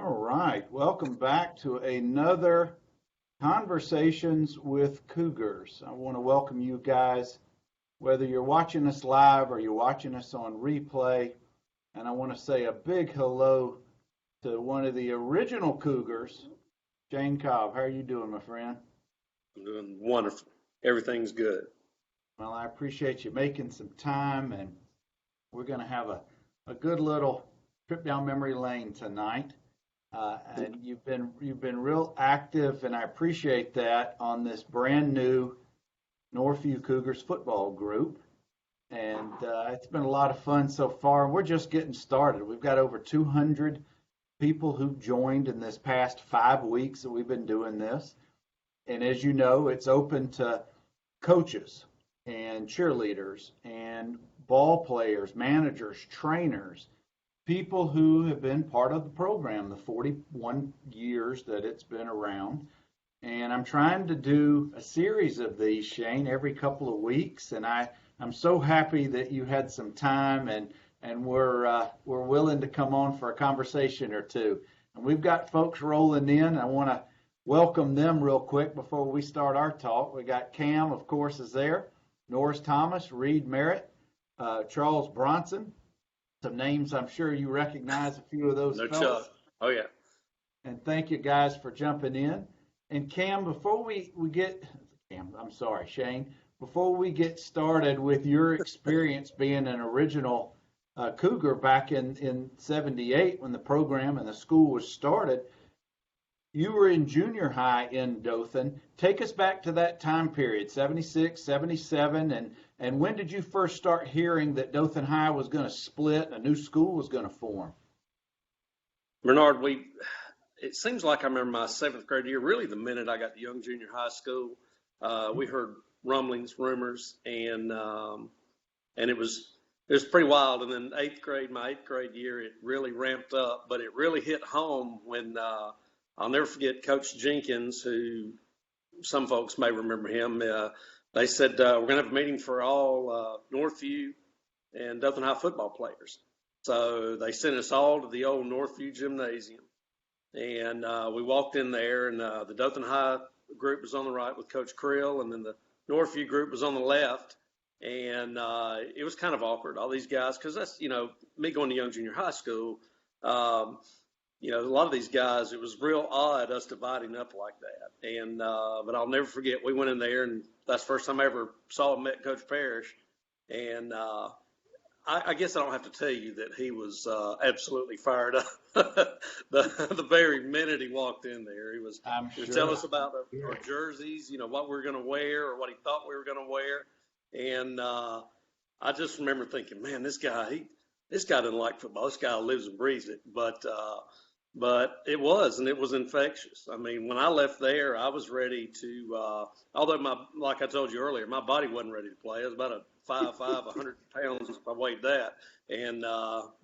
All right, welcome back to another Conversations with Cougars. I want to welcome you guys, whether you're watching us live or you're watching us on replay. And I want to say a big hello to one of the original Cougars, Shane Cobb. How are you doing, my friend? I'm doing wonderful. Everything's good. Well, I appreciate you making some time, and we're going to have a good little trip down memory lane tonight. And you've been real active, and I appreciate that on this brand new Northview Cougars football group. And it's been a lot of fun so far. And we're just getting started. We've got over 200 people who've joined in this past 5 weeks that we've been doing this. And as you know, it's open to coaches and cheerleaders and ball players, managers, trainers, people who have been part of the program the 41 years that it's been around. And I'm trying to do a series of these, Shane, every couple of weeks. And I'm so happy that you had some time and we're willing to come on for a conversation or two. And we've got folks rolling in. I want to welcome them real quick before we start our talk. We got Cam, of course, is there. Norris Thomas, Reed Merritt, Charles Bronson. Some names I'm sure you recognize a few of those No fellas. Chuck. Oh, yeah. And thank you guys for jumping in. And Cam, before we get, Shane, before we get started with your experience being an original Cougar back in 78 when the program and the school was started, you were in junior high in Dothan. Take us back to that time period, 76, 77, and when did you first start hearing that Dothan High was going to split and a new school was going to form? Bernard, it seems like I remember my seventh grade year, really the minute I got to young junior high school, we heard rumblings, rumors, and it was pretty wild. And then my eighth grade year, it really ramped up, but it really hit home when I'll never forget Coach Jenkins, who some folks may remember him. They said, we're going to have a meeting for all Northview and Dothan High football players. So they sent us all to the old Northview gymnasium. And we walked in there, and the Dothan High group was on the right with Coach Krill, and then the Northview group was on the left. And it was kind of awkward, all these guys, because that's, me going to young junior high school, a lot of these guys, it was real odd us dividing up like that. And but I'll never forget, we went in there, and that's the first time I ever saw and met Coach Parrish. And I guess I don't have to tell you that he was absolutely fired up the very minute he walked in there. He was telling us about our jerseys, what we were going to wear or what he thought we were going to wear. And I just remember thinking, man, this guy doesn't like football. This guy lives and breathes it. But it was infectious. I mean, when I left there, I was ready to, although like I told you earlier, my body wasn't ready to play. I was about a 5'5", 100 pounds if I weighed that. And,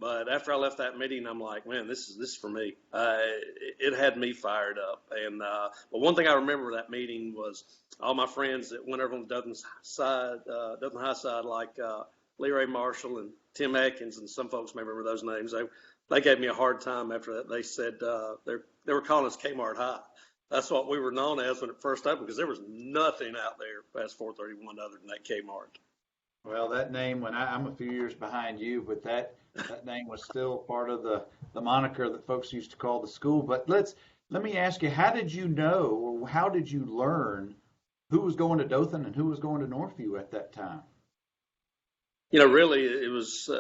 but after I left that meeting, I'm like, man, this is for me. It had me fired up. And, but one thing I remember that meeting was all my friends that went over on the Dothan High side, like, Leroy Marshall and Tim Atkins, and some folks may remember those names. They gave me a hard time after that. They said they were calling us Kmart High. That's what we were known as when it first opened, because there was nothing out there past 431 other than that Kmart. Well, that name, when I'm a few years behind you, but that name was still part of the moniker that folks used to call the school. But let me ask you, how did you know, or how did you learn who was going to Dothan and who was going to Northview at that time? Really, it was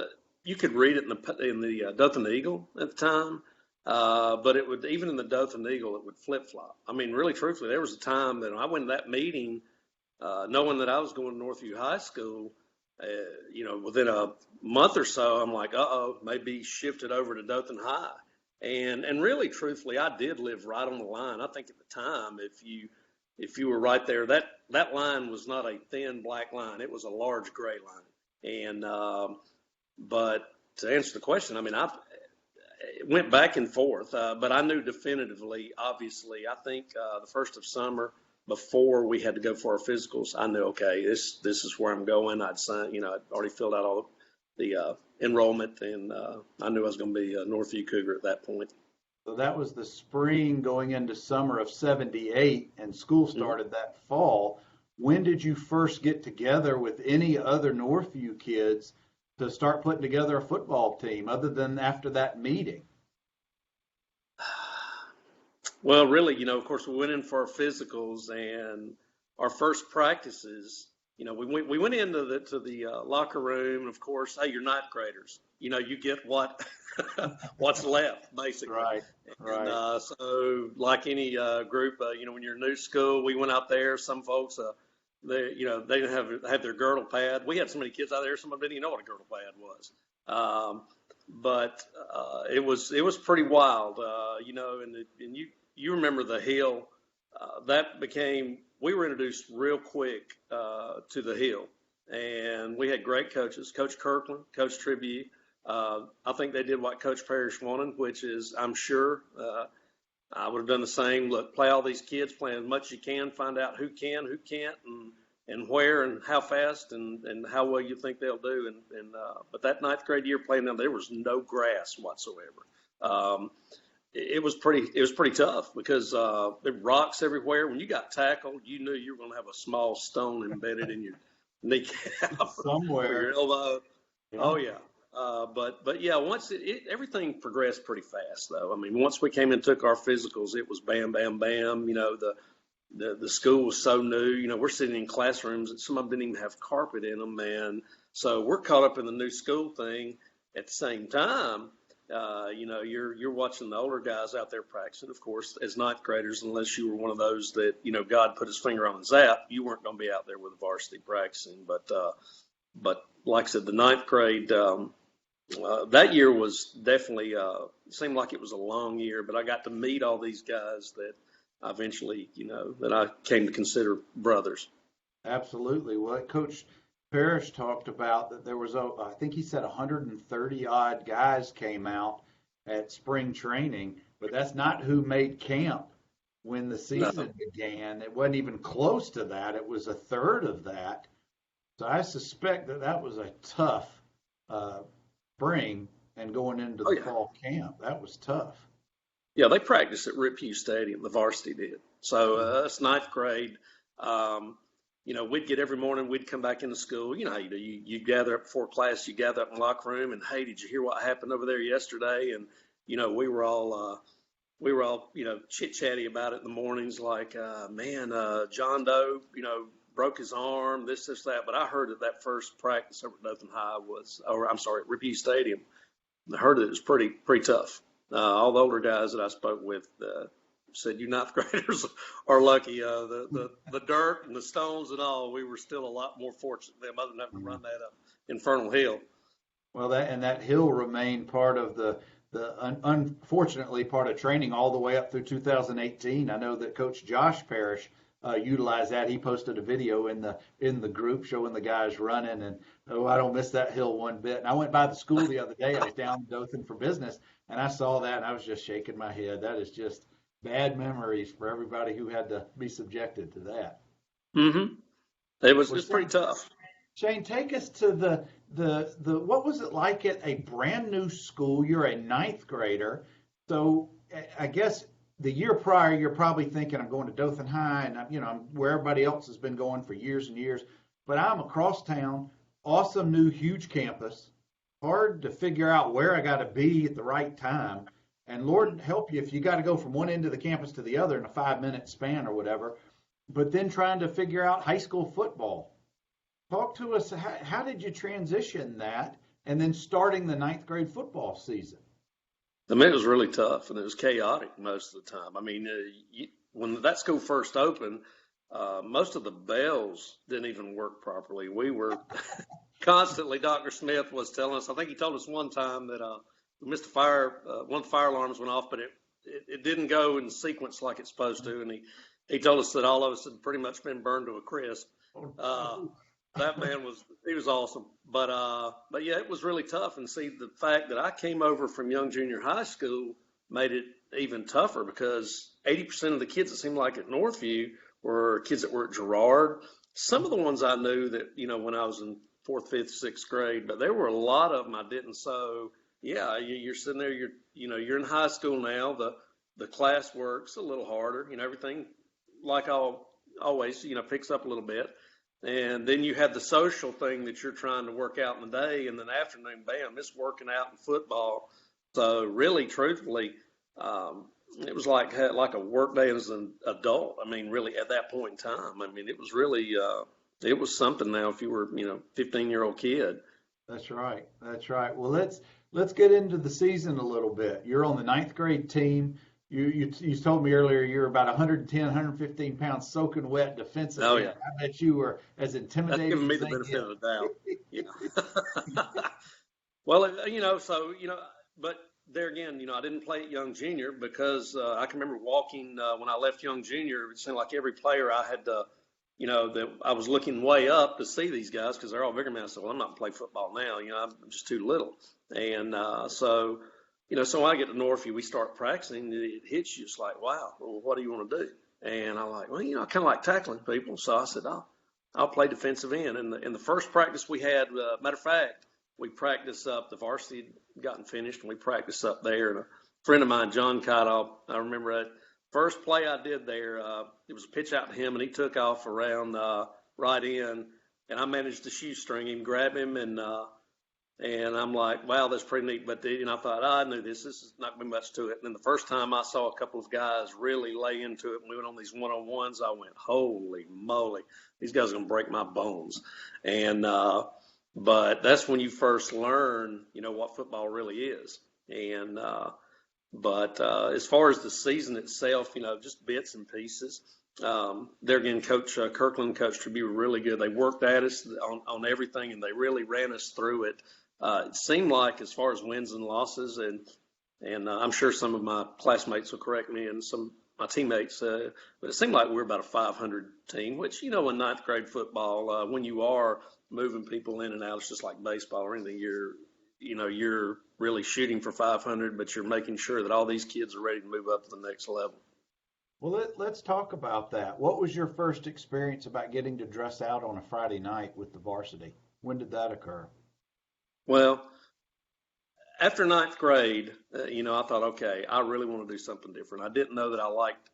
you could read it in the Dothan Eagle at the time, but it would, even in the Dothan Eagle, it would flip flop. I mean, really, truthfully, there was a time that I went to that meeting, knowing that I was going to Northview High School. Within a month or so, I'm like, maybe shifted over to Dothan High, and really, truthfully, I did live right on the line. I think at the time, if you were right there, that line was not a thin black line; it was a large gray line. And but to answer the question, I mean, it went back and forth, but I knew definitively, obviously, I think the first of summer, before we had to go for our physicals, I knew, okay, this is where I'm going. I'd signed, I'd already filled out all the enrollment, and I knew I was going to be a Northview Cougar at that point. So that was the spring going into summer of '78, and school started that fall. When did you first get together with any other Northview kids to start putting together a football team other than after that meeting? Well, really, of course, we went in for our physicals and our first practices. We went into the locker room, and of course, hey, you're ninth graders. You get what's left, basically. Right, right. And so, like any group, when you're in a new school, we went out there. Some folks, they didn't have their girdle pad. We had so many kids out there, some of them didn't even know what a girdle pad was. But it was pretty wild, and you remember the hill. We were introduced real quick to the hill, and we had great coaches, Coach Kirkland, Coach Tribute. I think they did what Coach Parrish wanted, which is, I'm sure, I would have done the same. Look, play all these kids, play as much as you can, find out who can, who can't, and where and how fast and how well you think they'll do. But that ninth grade year playing them, there was no grass whatsoever. It was pretty tough because there were rocks everywhere. When you got tackled, you knew you were going to have a small stone embedded in your kneecap Somewhere. or your elbow. Yeah. Oh yeah. But yeah, once everything progressed pretty fast though. I mean, once we came and took our physicals, it was bam, bam, bam. The school was so new. We're sitting in classrooms that some of them didn't even have carpet in them, and so we're caught up in the new school thing. At the same time, you're watching the older guys out there practicing. Of course, as ninth graders, unless you were one of those that God put His finger on and zap, you weren't going to be out there with the varsity practicing. But like I said, the ninth grade. That year was definitely seemed like it was a long year, but I got to meet all these guys that I eventually, that I came to consider brothers. Absolutely. What Coach Parrish talked about, that there was, I think he said 130 odd guys came out at spring training, but that's not who made camp when the season began. It wasn't even close to that. It was a third of that. So I suspect that was a tough spring and going into the fall camp. That was tough. Yeah, they practiced at Rip Hugh Stadium. The varsity did. So it's ninth grade. We'd get every morning. We'd come back into school. You know how you do. You gather up before class. You gather up in the locker room, and hey, did you hear what happened over there yesterday? And we were all chit chatty about it in the mornings. Like, John Doe, broke his arm. This, that. But I heard that first practice over at Dothan High at Rip Hugh Stadium. I heard that it was pretty tough. All the older guys that I spoke with said, "You ninth graders are lucky. The dirt and the stones and all, we were still a lot more fortunate than them, other than having to run that infernal hill." Well, that hill remained part of the unfortunately part of training all the way up through 2018. I know that Coach Josh Parrish utilized that. He posted a video in the group showing the guys running, and I don't miss that hill one bit. And I went by the school the other day. I was down in Dothan for business, and I saw that, and I was just shaking my head. That is just bad memories for everybody who had to be subjected to that. Mm-hmm. It was pretty tough. Shane, take us to the what was it like at a brand new school? You're a ninth grader, so I guess the year prior you're probably thinking, I'm going to Dothan High, and I'm where everybody else has been going for years and years. But I'm across town, awesome new huge campus, hard to figure out where I got to be at the right time. And Lord help you if you got to go from one end of the campus to the other in a 5-minute span or whatever. But then trying to figure out high school football. Talk to us. How did you transition that, and then starting the ninth grade football season? I mean, it was really tough, and it was chaotic most of the time. I mean, when that school first opened, most of the bells didn't even work properly. We were constantly, Dr. Smith was telling us, I think he told us one time that we missed a fire, one of the fire alarms went off, but it didn't go in sequence like it's supposed to, and he told us that all of us had pretty much been burned to a crisp. That man he was awesome. But yeah, it was really tough. And see, the fact that I came over from Young Junior High School made it even tougher because 80% of the kids, it seemed like at Northview, were kids that were at Girard. Some of the ones I knew that, when I was in 4th, 5th, 6th grade, but there were a lot of them I didn't. So yeah, you're sitting there, you're in high school now. The class work's a little harder, everything like always, picks up a little bit. And then you have the social thing that you're trying to work out in the day, and then afternoon, bam, it's working out in football. So really, truthfully, it was like a work day as an adult. I mean, really at that point in time, I mean, it was really it was something. Now, if you were 15-year-old kid. That's right. That's right. Well, let's get into the season a little bit. You're on the ninth grade team. You told me earlier you're about 110, 115 pounds, soaking wet defensive. Oh yeah. I bet you were as intimidating. That's giving me the benefit of the doubt. Yeah. Well, but there again, I didn't play at Young Junior because I can remember walking when I left Young Junior. It seemed like every player I had to, that I was looking way up to see these guys because they're all bigger than me. I said, well, I'm not going to play football now. I'm just too little. And so when I get to Northview, we start practicing. It hits you. It's like, wow, well, what do you want to do? And I'm like, well, I kind of like tackling people. So I said, I'll play defensive end. And in the first practice we had, matter of fact, we practiced up. The varsity had gotten finished, and we practiced up there. And a friend of mine, John Cobb, I remember that first play I did there, it was a pitch out to him, and he took off around right in, and I managed to shoestring him, grab him, and I'm like, wow, that's pretty neat. But I thought, I knew this is not going to be much to it. And then the first time I saw a couple of guys really lay into it, and we went on these one-on-ones, I went, holy moly, these guys are going to break my bones. And but that's when you first learn, what football really is. And but as far as the season itself, just bits and pieces. There again, Coach Kirkland, Coach Tribute were really good. They worked at us on everything, and they really ran us through it. It seemed like, as far as wins and losses, and I'm sure some of my classmates will correct me, and some of my teammates, but it seemed like we were about a 500 team, which, in ninth grade football, when you are moving people in and out, it's just like baseball or anything. You're really shooting for 500, but you're making sure that all these kids are ready to move up to the next level. Well, let's talk about that. What was your first experience about getting to dress out on a Friday night with the varsity? When did that occur? Well, after ninth grade, I thought, okay, I really want to do something different. I didn't know that I liked,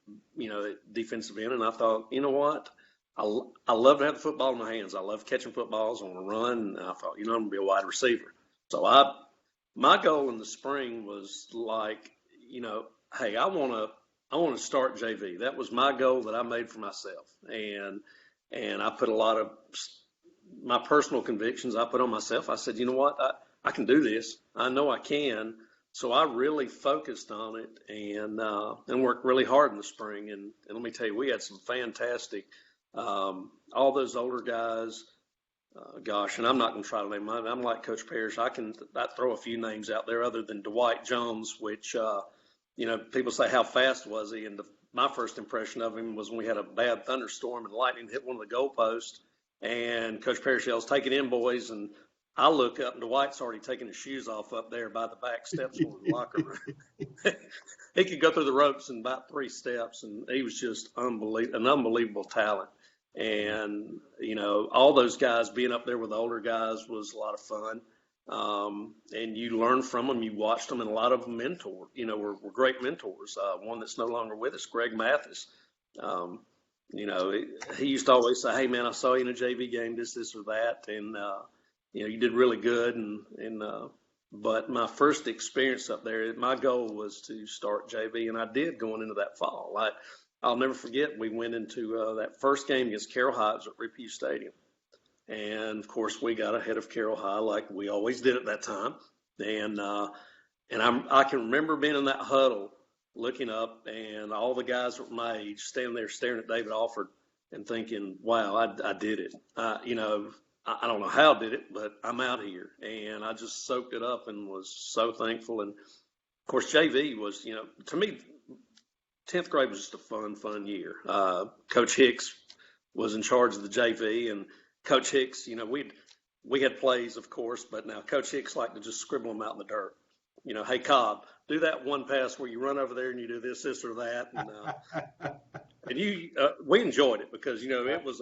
defensive end, and I thought, you know what? I love to have the football in my hands. I love catching footballs. I want to run, and I thought, I'm going to be a wide receiver. So my goal in the spring was like, hey, I want to start JV. That was my goal that I made for myself, and I put a lot of my personal convictions I put on myself. I said, you know what, I can do this. I know I can. So I really focused on it and worked really hard in the spring. And let me tell you, we had some fantastic. All those older guys, gosh, and I'm not going to try to name them. I'm like Coach Parrish. I throw a few names out there other than Dwight Jones, which, people say, how fast was he? And my first impression of him was when we had a bad thunderstorm and lightning hit one of the goalposts. And Coach Parrish yells, take it in, boys. And I look up, and Dwight's already taking his shoes off up there by the back steps of the locker room. He could go through the ropes in about 3 steps, and he was just an unbelievable talent. And, all those guys being up there with the older guys was a lot of fun. And you learn from them, you watched them, and a lot of them were great mentors. One that's no longer with us, Greg Mathis. He used to always say, hey, man, I saw you in a JV game, this or that. And, you did really good. But my first experience up there, my goal was to start JV, and I did going into that fall. I'll never forget, we went into that first game against Carroll High at Northview Stadium. And, of course, we got ahead of Carroll High like we always did at that time. And I can remember being in that huddle, looking up, and all the guys were my age standing there staring at David Alford and thinking, wow, I did it. I don't know how I did it, but I'm out here. And I just soaked it up and was so thankful. And, of course, JV was, to me, 10th grade was just a fun year. Coach Hicks was in charge of the JV, and Coach Hicks, we had plays, of course, but now Coach Hicks liked to just scribble them out in the dirt. Hey, Cobb, do that one pass where you run over there and you do this or that. And we enjoyed it because, it was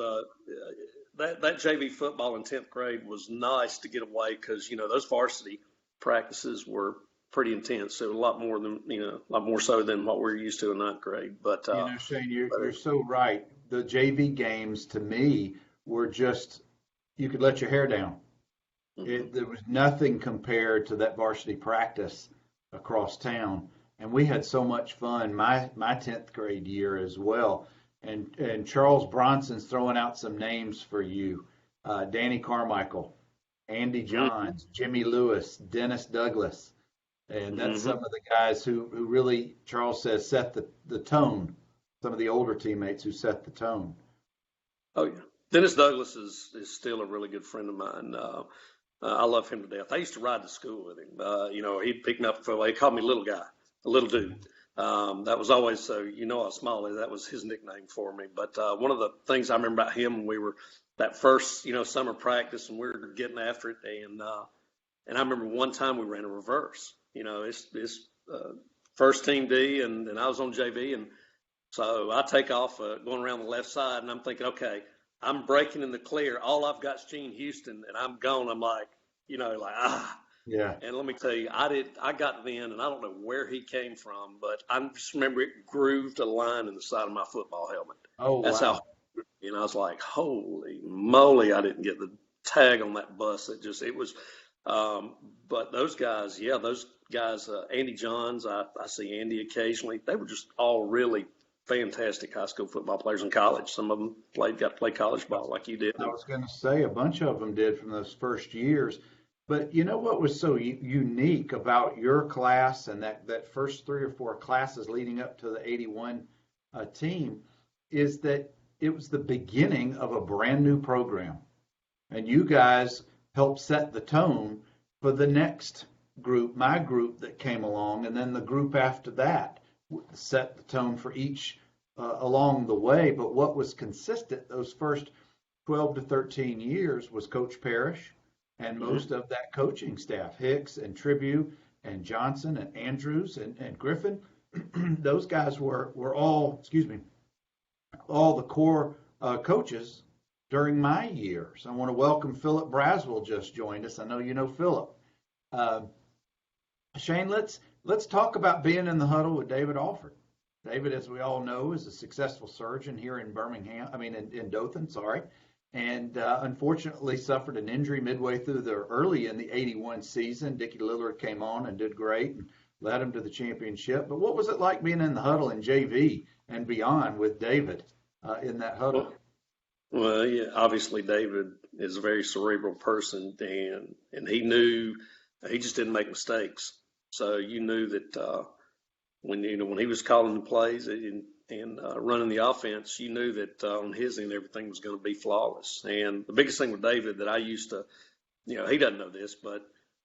that JV football in 10th grade was nice to get away because, those varsity practices were pretty intense. So a lot more than, a lot more so than what we're used to in ninth grade. But, Shane, you're so right. The JV games to me were just, you could let your hair down. There was nothing compared to that varsity practice across town, and we had so much fun. My 10th grade year as well, and Charles Bronson's throwing out some names for you: Danny Carmichael, Andy Johns, Jimmy Lewis, Dennis Douglas, and that's some of the guys who really, Charles says, set the tone. Some of the older teammates who set the tone. Oh yeah, Dennis Douglas is still a really good friend of mine. I love him to death. I used to ride to school with him. He'd pick me up for he called me little guy, a little dude. That was always so. How small he is. That was his nickname for me. But one of the things I remember about him when we were that first summer practice and we were getting after it, and I remember one time we ran a reverse. It's first team D, and I was on JV, and so I take off going around the left side, and I'm thinking, okay, I'm breaking in the clear. All I've got is Gene Houston, and I'm gone. I'm like, Yeah. And let me tell you, I got then, and I don't know where he came from, but I just remember it grooved a line in the side of my football helmet. Oh, That's wow. how, I was like, holy moly, I didn't get the tag on that bus. It was, but those guys, Andy Johns, I see Andy occasionally. They were just all really fantastic high school football players in college. Some of them got to play college ball like you did. I was going to say a bunch of them did from those first years. But you know what was so unique about your class and that first 3 or 4 classes leading up to the 81 team is that it was the beginning of a brand new program. And you guys helped set the tone for the next group, my group that came along, and then the group after that set the tone for each along the way. But what was consistent those first 12 to 13 years was Coach Parrish and most of that coaching staff, Hicks and Tribune and Johnson and Andrews and Griffin. Those guys were all, all the core coaches during my years. I want to welcome Philip Braswell just joined us. I know you know Philip. Shane, let's talk about being in the huddle with David Alford. David, as we all know, is a successful surgeon here in in Dothan, and unfortunately suffered an injury midway through early in the 81 season. Dickie Lillard came on and did great and led him to the championship. But what was it like being in the huddle in JV and beyond with David in that huddle? Well, yeah, obviously David is a very cerebral person, and he knew he just didn't make mistakes. So you knew that when he was calling the plays and running the offense, you knew that on his end everything was going to be flawless. And the biggest thing with David that I used to, he doesn't know this, but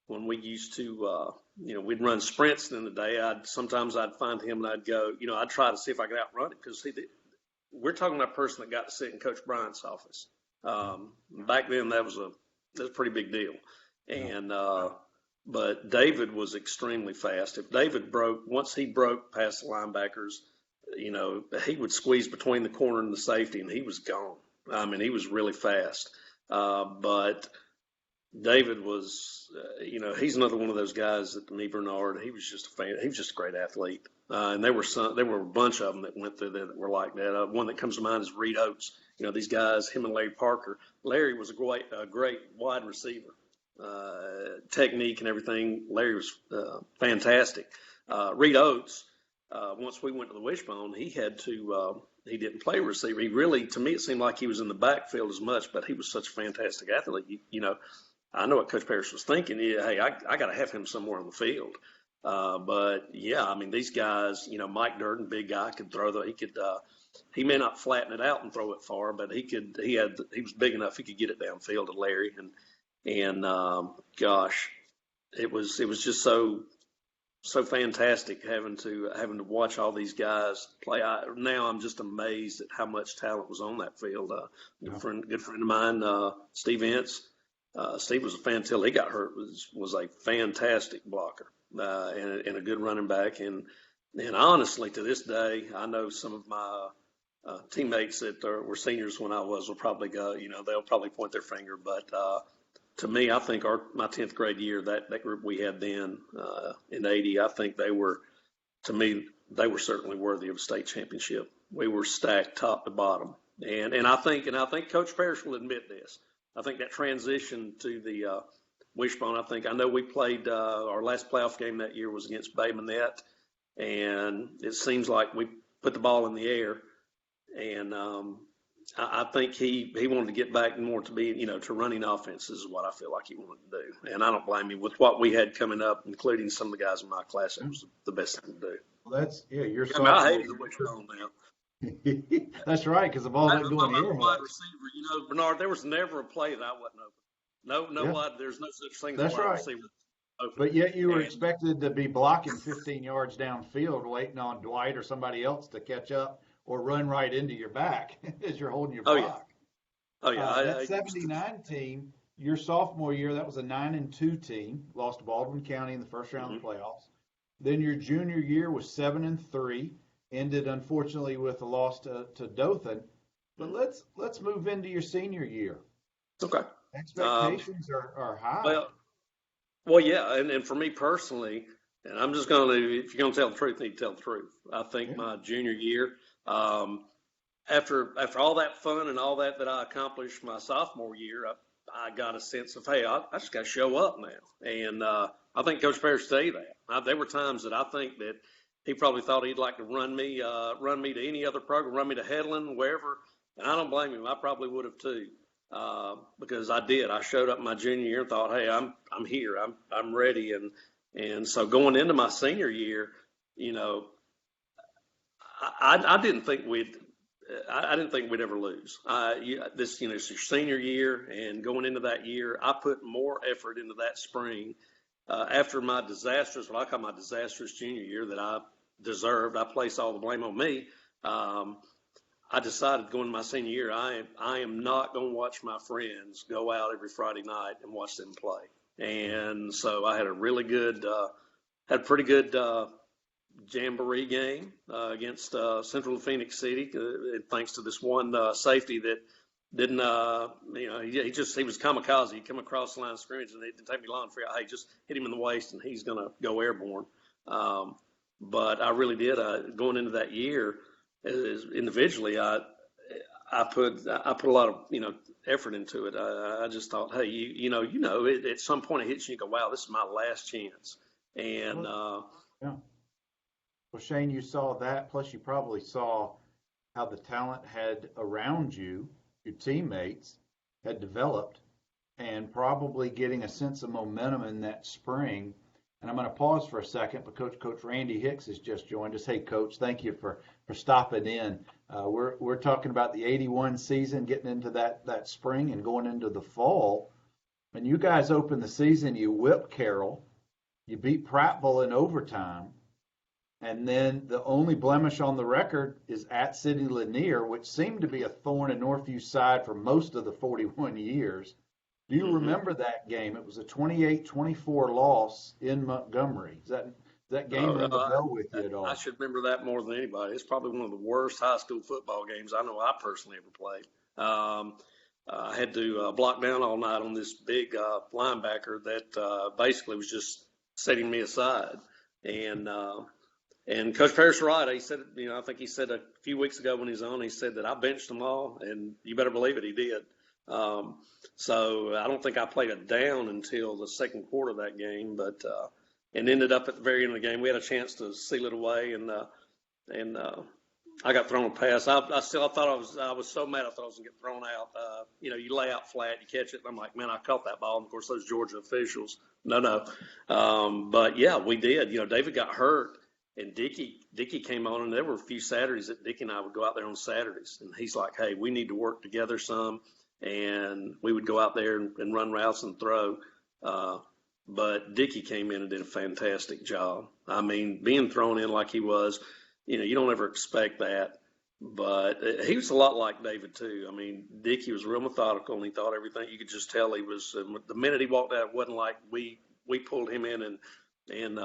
when we used to, we'd run sprints in the day, sometimes I'd find him and I'd go, I'd try to see if I could outrun him because we're talking about a person that got to sit in Coach Bryant's office. Back then that was a pretty big deal. And but David was extremely fast. If David once he broke past the linebackers, he would squeeze between the corner and the safety, and he was gone. I mean, he was really fast. But David was, he's another one of those guys that me, Bernard, he was just a great athlete. And there were a bunch of them that went through there that were like that. One that comes to mind is Reed Oates. These guys, him and Larry Parker. Larry was a great wide receiver. Technique and everything. Larry was fantastic. Reed Oates, once we went to the Wishbone, he didn't play receiver. He really, to me, it seemed like he was in the backfield as much, but he was such a fantastic athlete. I know what Coach Parrish was thinking. Yeah, hey, I got to have him somewhere on the field. But yeah, I mean, these guys, Mike Durden, big guy, could throw he may not flatten it out and throw it far, but he was big enough he could get it downfield to Larry. And gosh, it was just so fantastic having to watch all these guys play. Now I'm just amazed at how much talent was on that field. Good friend of mine, Steve Ince. Steve was until he got hurt was a fantastic blocker and a good running back. And honestly, to this day, I know some of my teammates that were seniors when I was will probably go. They'll probably point their finger, but to me, I think my 10th grade year, that group we had then in '80, I think to me, they were certainly worthy of a state championship. We were stacked top to bottom, and I think Coach Parrish will admit this. I think that transition to the Wishbone. I know we played our last playoff game that year was against Bay Minette, and it seems like we put the ball in the air, and I think he wanted to get back more to be, to running offenses is what I feel like he wanted to do. And I don't blame him. With what we had coming up, including some of the guys in my class, that was the best thing to do. Well, you're I hated the Wishbone now. That's right, because the ball didn't go in the air much. Receiver, Bernard, there was never a play that I wasn't open. There's no such thing as a wide receiver open. But yet you were expected to be blocking 15 yards downfield, waiting on Dwight or somebody else to catch up or run right into your back as you're holding your block. That 79 team, your sophomore year, that was a 9-2 team, lost to Baldwin County in the first round of the playoffs. Then your junior year was 7-3, ended unfortunately with a loss to Dothan. But let's move into your senior year. Okay. Expectations are high. Well, yeah, and for me personally, and I'm just going to, if you're going to tell the truth, you need to tell the truth. I think my junior year, after all that fun and all that I accomplished my sophomore year, I got a sense of, hey, I just got to show up now. And I think Coach Parrish say that. There were times that I think that he probably thought he'd like to run me to any other program, run me to Headland, wherever. And I don't blame him. I probably would have too, because I did. I showed up my junior year and thought, hey, I'm here. I'm ready. And so going into my senior year, I didn't think we'd ever lose. This is your senior year, and going into that year, I put more effort into that spring. After my disastrous, what I call my disastrous junior year that I deserved, I placed all the blame on me. I decided going into my senior year, I am not going to watch my friends go out every Friday night and watch them play. And so I had a pretty good jamboree game against Central Phoenix City, thanks to this one safety that didn't, he was kamikaze. He come across the line of scrimmage, and it didn't take me long to figure out, hey, just hit him in the waist, and he's going to go airborne. But I really did. Going into that year, individually, I put a lot of effort into it. I just thought, hey, at some point it hits you, you go, wow, this is my last chance. And yeah. Well, Shane, you saw that. Plus, you probably saw how the talent had around you, your teammates, had developed, and probably getting a sense of momentum in that spring. And I'm going to pause for a second because Coach Randy Hicks has just joined us. Hey, Coach, thank you for stopping in. We're talking about the 81 season, getting into that spring and going into the fall. When you guys opened the season, you whipped Carroll, you beat Prattville in overtime, and then the only blemish on the record is at City Lanier, which seemed to be a thorn in Northview's side for most of the 41 years. Do you remember that game? It was a 28-24 loss in Montgomery. Does that game ring a bell with you at all? I should remember that more than anybody. It's probably one of the worst high school football games I know I personally ever played. I had to block down all night on this big linebacker that basically was just setting me aside. And Coach Parrish, right, he said, I think he said a few weeks ago when he was on, he said that I benched them all, and you better believe it, he did. So I don't think I played it down until the second quarter of that game, but and ended up at the very end of the game. We had a chance to seal it away, and I got thrown a pass. I thought I was so mad I thought I was gonna get thrown out. You lay out flat, you catch it, and I'm like, man, I caught that ball. And of course, those Georgia officials, no. But yeah, we did. David got hurt. And Dickie came on, and there were a few Saturdays that Dickie and I would go out there on Saturdays. And he's like, hey, we need to work together some. And we would go out there and run routes and throw. But Dickie came in and did a fantastic job. I mean, being thrown in like he was, you don't ever expect that. But he was a lot like David, too. I mean, Dickie was real methodical, and he thought everything. You could just tell he was the minute he walked out, it wasn't like we pulled him in and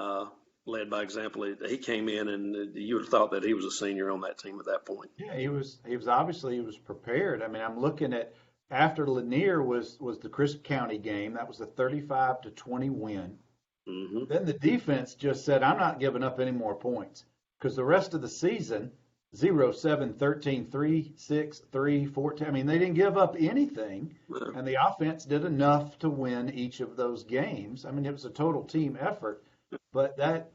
led by example. He came in, and you would have thought that he was a senior on that team at that point. Yeah, he was obviously prepared. I mean, I'm looking at after Lanier was the Crisp County game. That was a 35-20 win. Mm-hmm. Then the defense just said, I'm not giving up any more points, because the rest of the season, 0, 7, 13, 3, 6, 3, 14. I mean, they didn't give up anything, and the offense did enough to win each of those games. I mean, it was a total team effort, but that,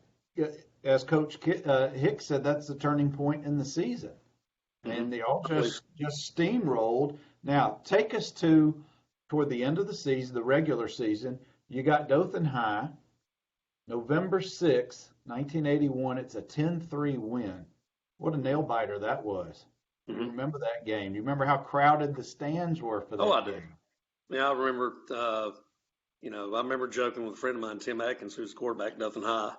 as Coach Hicks said, that's the turning point in the season. And they all just steamrolled. Now, take us toward the end of the season, the regular season. You got Dothan High, November 6th, 1981. It's a 10-3 win. What a nail biter that was. Mm-hmm. You remember that game? You remember how crowded the stands were for that game? I do. Yeah, I remember. I remember joking with a friend of mine, Tim Atkins, who's quarterback at Dothan High.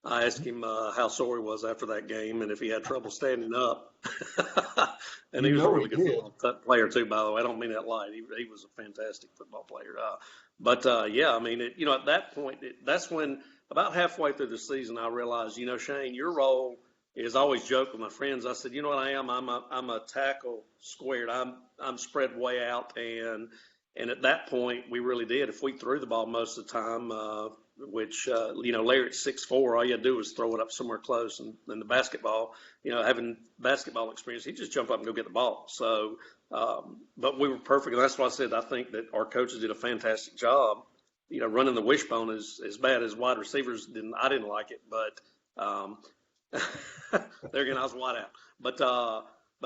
I asked him how sore he was after that game and if he had trouble standing up. And he was a really good football player too, by the way. I don't mean that light. He was a fantastic football player. I mean, at that point, that's when about halfway through the season, I realized, Shane, your role is, I always joke with my friends. I said, you know what I am? I'm a tackle squared. I'm spread way out, and at that point, we really did. If we threw the ball most of the time, which Larry at 6'4", all you had to do was throw it up somewhere close, and the basketball, having basketball experience, he'd just jump up and go get the ball. So, but we were perfect, and that's why I said I think that our coaches did a fantastic job. Running the wishbone is as bad as wide receivers didn't. I didn't like it, but there again, I was wide out. But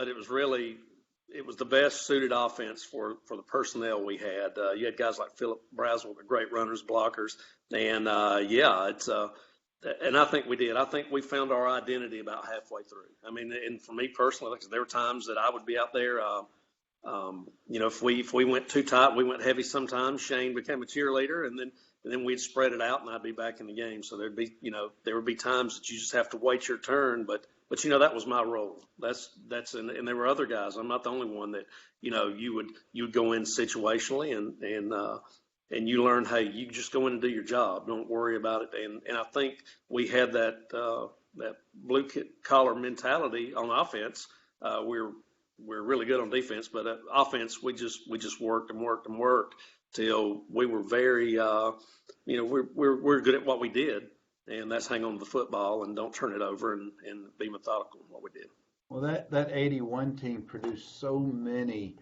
it was the best suited offense for the personnel we had. You had guys like Philip Braswell, the great runners, blockers, and and I think we did. I think we found our identity about halfway through. I mean, and for me personally, there were times that I would be out there. If we went too tight, we went heavy sometimes. Shane became a cheerleader, and then we'd spread it out, and I'd be back in the game. So there would be times that you just have to wait your turn, but that was my role. And there were other guys. I'm not the only one that you would go in situationally and you learn, hey, you just go in and do your job. Don't worry about it. And I think we had that blue collar mentality on offense. We're really good on defense, but offense we just worked and worked and worked till we were very we're good at what we did. And that's hang on to the football and don't turn it over and be methodical in what we did. Well, that 81 team produced so many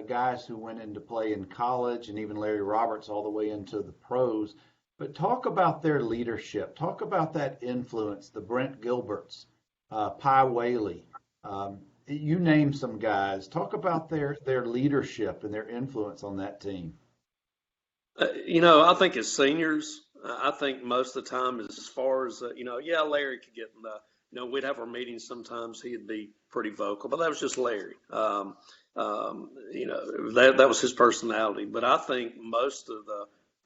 guys who went into play in college, and even Larry Roberts all the way into the pros. But talk about their leadership. Talk about that influence, the Brent Gilberts, Pye Whaley. You name some guys. Talk about their leadership and their influence on that team. I think as seniors, I think most of the time, as far as, Larry could get in the, we'd have our meetings sometimes. He'd be pretty vocal, but that was just Larry. That was his personality. But I think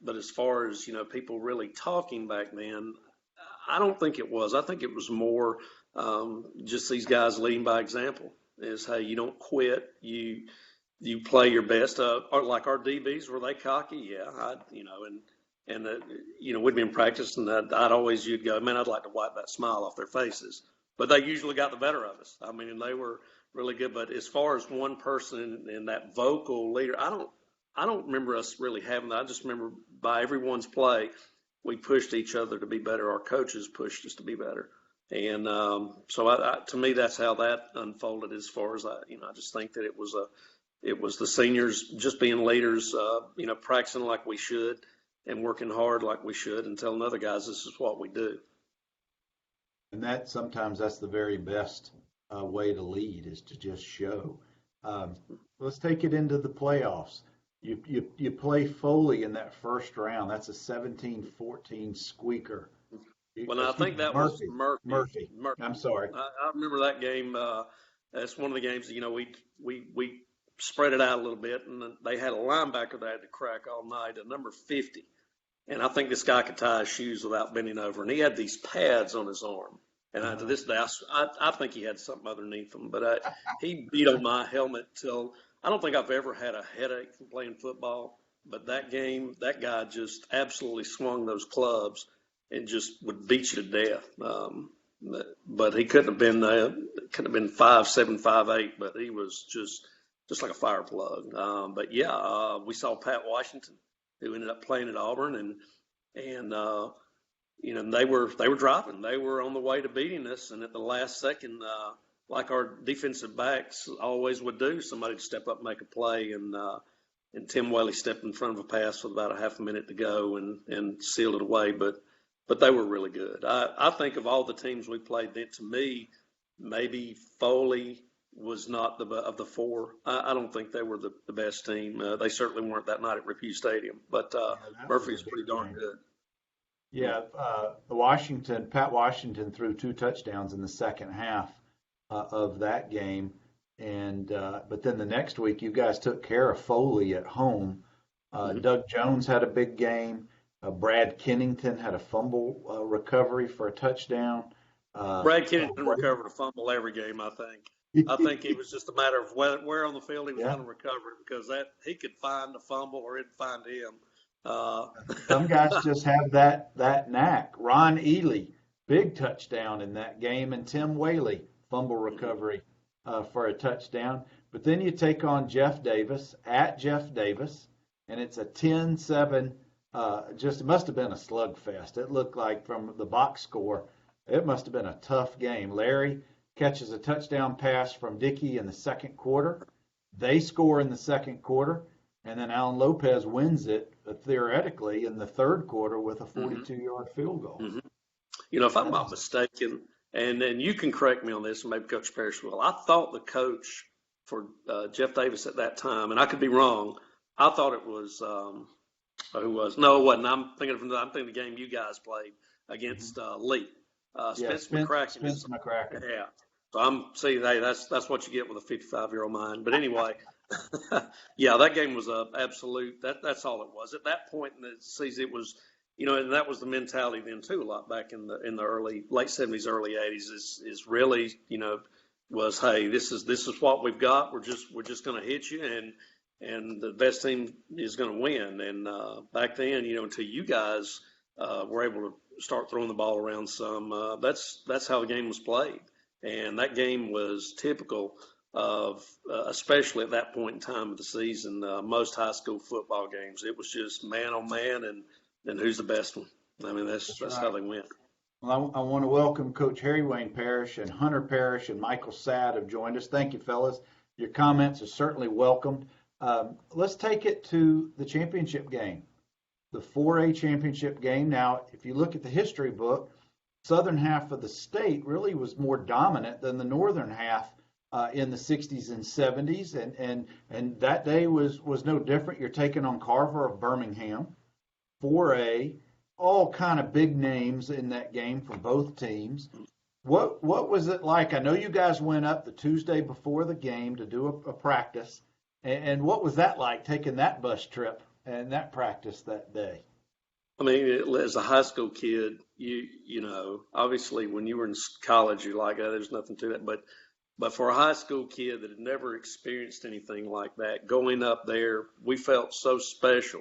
but as far as, people really talking back then, I don't think it was. I think it was more just these guys leading by example. Is, hey, you don't quit. You play your best. Or like our DBs, were they cocky? Yeah, we'd been practicing that. You'd go, man, I'd like to wipe that smile off their faces. But they usually got the better of us. I mean, they were really good. But as far as one person and that vocal leader, I don't remember us really having that. I just remember by everyone's play, we pushed each other to be better. Our coaches pushed us to be better. And so to me, that's how that unfolded. As far as I just think that it was the seniors just being leaders, practicing like we should and working hard like we should and telling other guys this is what we do. And sometimes that's the very best way to lead, is to just show. Let's take it into the playoffs. You play Foley in that first round. That's a 17-14 squeaker. Well, I think that was Murphy. I'm sorry. I remember that game. That's one of the games. We spread it out a little bit, and they had a linebacker that had to crack all night, at number 50. And I think this guy could tie his shoes without bending over. And he had these pads on his arm. And to this day, I think he had something underneath them. But he beat on my helmet till I don't think I've ever had a headache from playing football. But that game, that guy just absolutely swung those clubs and just would beat you to death. But he couldn't have been 5'7", 5'8", but he was just just like a fire plug. But yeah, we saw Pat Washington, who ended up playing at Auburn, and they were driving. They were on the way to beating us, and at the last second, like our defensive backs always would do, somebody would step up and make a play, and Tim Whaley stepped in front of a pass with about a half a minute to go and sealed it away. But they were really good. I think of all the teams we played, that to me, maybe Foley was not of the four. I don't think they were the best team. They certainly weren't that night at Review Stadium. But Murphy was pretty darn good. Yeah, Pat Washington threw 2 touchdowns in the second half of that game, and but then the next week you guys took care of Foley at home. Doug Jones had a big game. Brad Kennington had a fumble recovery for a touchdown. Brad Kennington recovered a fumble every game, I think. I think it was just a matter of where on the field he was going to recover it, because that he could find the fumble or it'd find him. Some guys just have that knack. Ron Ely, big touchdown in that game, and Tim Whaley, fumble recovery for a touchdown. But then you take on Jeff Davis at Jeff Davis, and it's a 10-7. It must have been a slugfest. It looked like from the box score, it must have been a tough game. Larry catches a touchdown pass from Dickey in the second quarter. They score in the second quarter, and then Alan Lopez wins it theoretically in the third quarter with a 42-yard field goal. Mm-hmm. If I'm not mistaken, and then you can correct me on this, and maybe Coach Parrish will, I thought the coach for Jeff Davis at that time, and I could be wrong, I thought it was who was? No, it wasn't. I'm thinking of the game you guys played against Lee. Spence McCracken. Spence McCracken. Yeah. So hey, that's what you get with a 55-year-old mind. But anyway, yeah, that game was a absolute. That's all it was. At that point in the season, it was, and that was the mentality then too. A lot back in the late 70s, early 80s is really, was, hey, this is what we've got. We're just going to hit you, and the best team is going to win. And back then, until you guys were able to start throwing the ball around some, that's how the game was played. And that game was typical of, especially at that point in time of the season, most high school football games. It was just man on man, and who's the best one. I mean, that's right. How they went. Well, I want to welcome Coach Harry Wayne Parrish and Hunter Parrish and Michael Sadd have joined us. Thank you, fellas. Your comments are certainly welcomed. Let's take it to the championship game, the 4A championship game. Now, if you look at the history book, southern half of the state really was more dominant than the northern half in the 60s and 70s, and that day was no different. You're taking on Carver of Birmingham, 4A, all kind of big names in that game for both teams. What was it like? I know you guys went up the Tuesday before the game to do a practice, and what was that like, taking that bus trip and that practice that day? I mean, as a high school kid, obviously when you were in college, you're like, oh, there's nothing to that. But for a high school kid that had never experienced anything like that, going up there, we felt so special.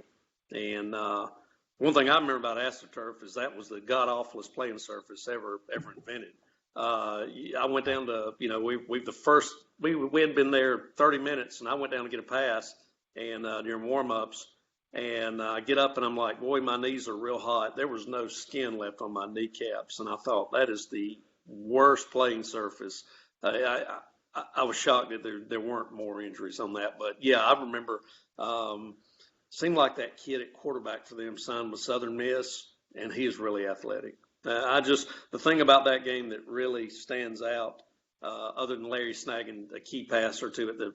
And one thing I remember about AstroTurf is that was the god-awfulest playing surface ever invented. I went down to, we had been there 30 minutes, and I went down to get a pass and during warm-ups. And I get up and I'm like, boy, my knees are real hot. There was no skin left on my kneecaps. And I thought, that is the worst playing surface. I was shocked that there weren't more injuries on that. But, yeah, I remember seemed like that kid at quarterback for them signed with Southern Miss, and he is really athletic. The thing about that game that really stands out, other than Larry snagging a key pass or two at the